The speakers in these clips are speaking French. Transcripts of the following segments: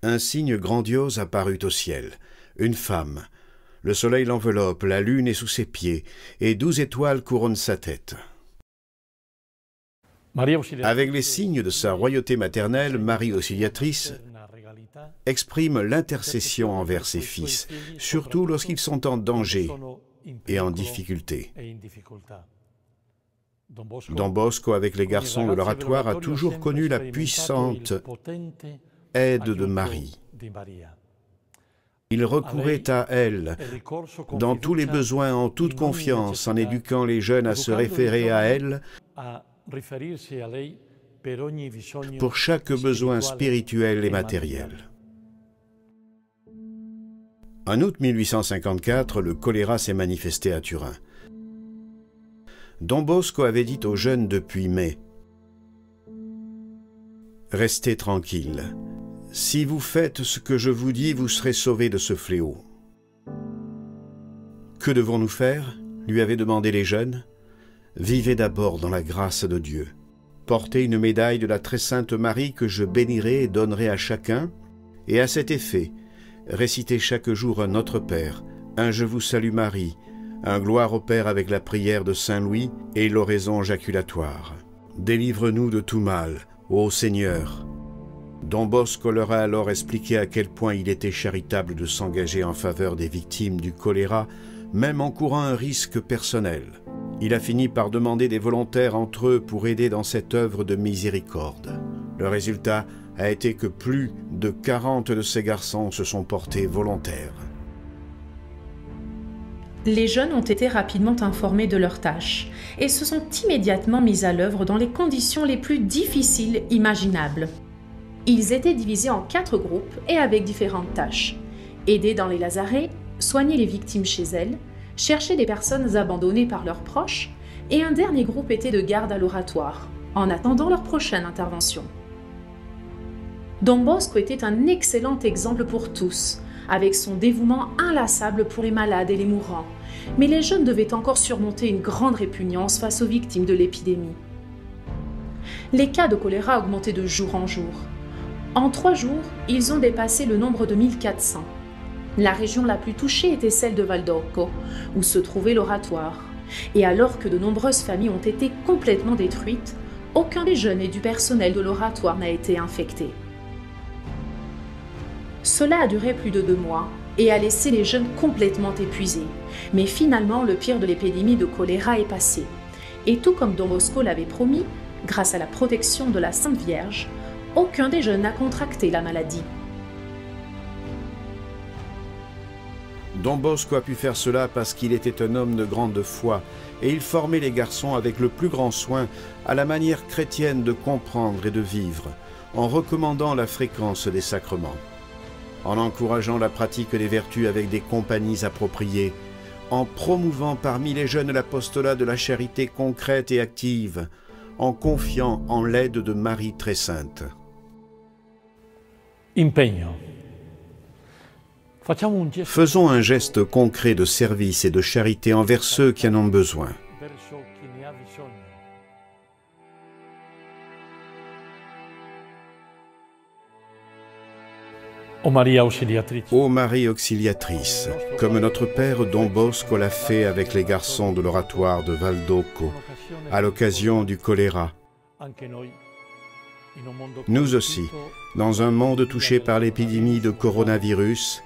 Un signe grandiose apparut au ciel. Une femme. Le soleil l'enveloppe, la lune est sous ses pieds, et 12 étoiles couronnent sa tête. Avec les signes de sa royauté maternelle, Marie Auxiliatrice exprime l'intercession envers ses fils, surtout lorsqu'ils sont en danger et en difficulté. Don Bosco, avec les garçons de l'oratoire, a toujours connu la puissante aide de Marie. Il recourait à elle dans tous les besoins, en toute confiance, en éduquant les jeunes à se référer à elle pour chaque besoin spirituel et matériel. En août 1854, le choléra s'est manifesté à Turin. Don Bosco avait dit aux jeunes depuis mai: « Restez tranquilles. Si vous faites ce que je vous dis, vous serez sauvés de ce fléau. » Que devons-nous faire? Lui avaient demandé les jeunes. Vivez d'abord dans la grâce de Dieu. Portez une médaille de la très sainte Marie que je bénirai et donnerai à chacun, et à cet effet, récitez chaque jour un Notre Père, un Je vous salue Marie, un Gloire au Père avec la prière de Saint Louis et l'oraison jaculatoire. Délivre-nous de tout mal, ô Seigneur. Don Bosco leur a alors expliqué à quel point il était charitable de s'engager en faveur des victimes du choléra, même en courant un risque personnel. Il a fini par demander des volontaires entre eux pour aider dans cette œuvre de miséricorde. Le résultat a été que plus de 40 de ces garçons se sont portés volontaires. Les jeunes ont été rapidement informés de leurs tâches et se sont immédiatement mis à l'œuvre dans les conditions les plus difficiles imaginables. Ils étaient divisés en 4 groupes et avec différentes tâches. Aider dans les lazarets, soigner les victimes chez elles, chercher des personnes abandonnées par leurs proches, et un dernier groupe était de garde à l'oratoire, en attendant leur prochaine intervention. Don Bosco était un excellent exemple pour tous, avec son dévouement inlassable pour les malades et les mourants, mais les jeunes devaient encore surmonter une grande répugnance face aux victimes de l'épidémie. Les cas de choléra augmentaient de jour en jour. En 3 jours, ils ont dépassé le nombre de 1400. La région la plus touchée était celle de Valdocco, où se trouvait l'oratoire. Et alors que de nombreuses familles ont été complètement détruites, aucun des jeunes et du personnel de l'oratoire n'a été infecté. Cela a duré plus de 2 mois et a laissé les jeunes complètement épuisés. Mais finalement, le pire de l'épidémie de choléra est passé. Et tout comme Don Bosco l'avait promis, grâce à la protection de la Sainte Vierge, aucun des jeunes n'a contracté la maladie. Don Bosco a pu faire cela parce qu'il était un homme de grande foi et il formait les garçons avec le plus grand soin à la manière chrétienne de comprendre et de vivre, en recommandant la fréquence des sacrements, en encourageant la pratique des vertus avec des compagnies appropriées, en promouvant parmi les jeunes l'apostolat de la charité concrète et active, en confiant en l'aide de Marie très sainte. Impegno. Faisons un geste concret de service et de charité envers ceux qui en ont besoin. Ô Marie Auxiliatrice. Ô Marie Auxiliatrice, comme notre Père Don Bosco l'a fait avec les garçons de l'oratoire de Valdocco, à l'occasion du choléra. Nous aussi, dans un monde touché par l'épidémie de coronavirus,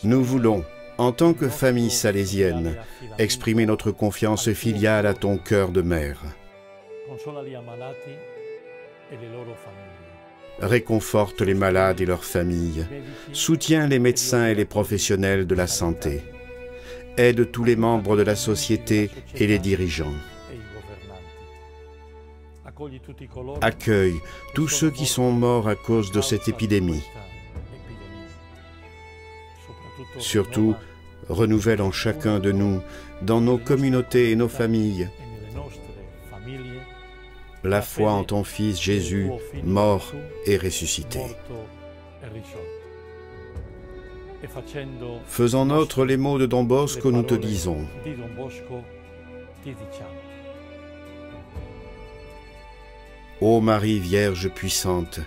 nous voulons, en tant que famille salésienne, exprimer notre confiance filiale à ton cœur de mère. Réconforte les malades et leurs familles, soutiens les médecins et les professionnels de la santé, aide tous les membres de la société et les dirigeants. Accueille tous ceux qui sont morts à cause de cette épidémie. Surtout, renouvelle en chacun de nous, dans nos communautés et nos familles, la foi en ton Fils Jésus, mort et ressuscité. Faisant nôtre les mots de Don Bosco, nous te disons: Ô Marie Vierge puissante,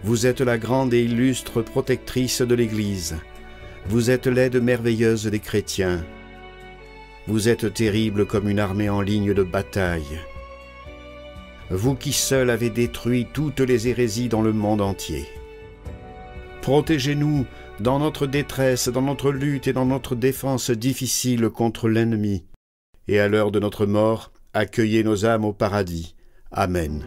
Vous êtes la grande et illustre protectrice de l'Église. Vous êtes l'aide merveilleuse des chrétiens. Vous êtes terrible comme une armée en ligne de bataille. Vous qui seul avez détruit toutes les hérésies dans le monde entier. Protégez-nous dans notre détresse, dans notre lutte et dans notre défense difficile contre l'ennemi. Et à l'heure de notre mort, accueillez nos âmes au paradis. Amen.